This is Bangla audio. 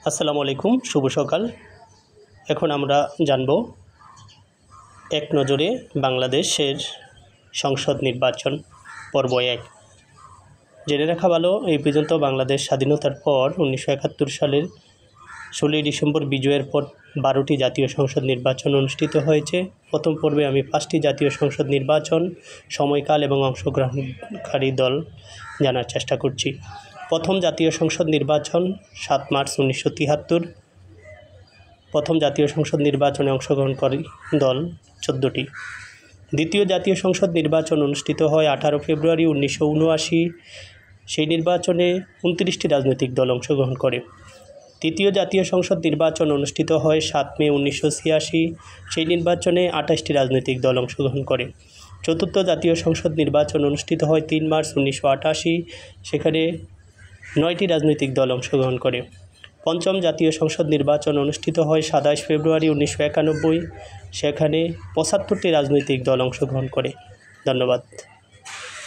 আসসালামু আলাইকুম, শুভ সকাল। এখন আমরা জানব এক নজরে বাংলাদেশের সংসদ নির্বাচন পর্ব 1। জেনে রাখা ভালো, এই পর্যন্ত বাংলাদেশ স্বাধীনতার পর 1971 সালের 16 ডিসেম্বর বিজয়ের পর 12টি জাতীয় সংসদ নির্বাচন অনুষ্ঠিত হয়েছে। প্রথম পর্বে আমি 5টি জাতীয় সংসদ নির্বাচন, সময়কাল এবং অংশগ্রহণকারী দল জানার চেষ্টা করছি। প্রথম জাতীয় সংসদ নির্বাচন 7 মার্চ 1973। প্রথম জাতীয় সংসদ নির্বাচনে অংশগ্রহণকারী দল 14টি। দ্বিতীয় জাতীয় সংসদ নির্বাচন অনুষ্ঠিত হয় 18 ফেব্রুয়ারি 1979। সেই নির্বাচনে 29টি রাজনৈতিক দল অংশগ্রহণ করে। তৃতীয় জাতীয় সংসদ নির্বাচন অনুষ্ঠিত হয় 7 মে 1986। সেই নির্বাচনে 28টি রাজনৈতিক দল অংশগ্রহণ করে। চতুর্থ জাতীয় সংসদ নির্বাচন অনুষ্ঠিত হয় 3 মার্চ 1988। সেখানে 9টি রাজনৈতিক দল অংশগ্রহণ করে। পঞ্চম জাতীয় সংসদ নির্বাচন অনুষ্ঠিত হয় 27 ফেব্রুয়ারি 1991। সেখানে 75টি রাজনৈতিক দল অংশগ্রহণ করে। ধন্যবাদ।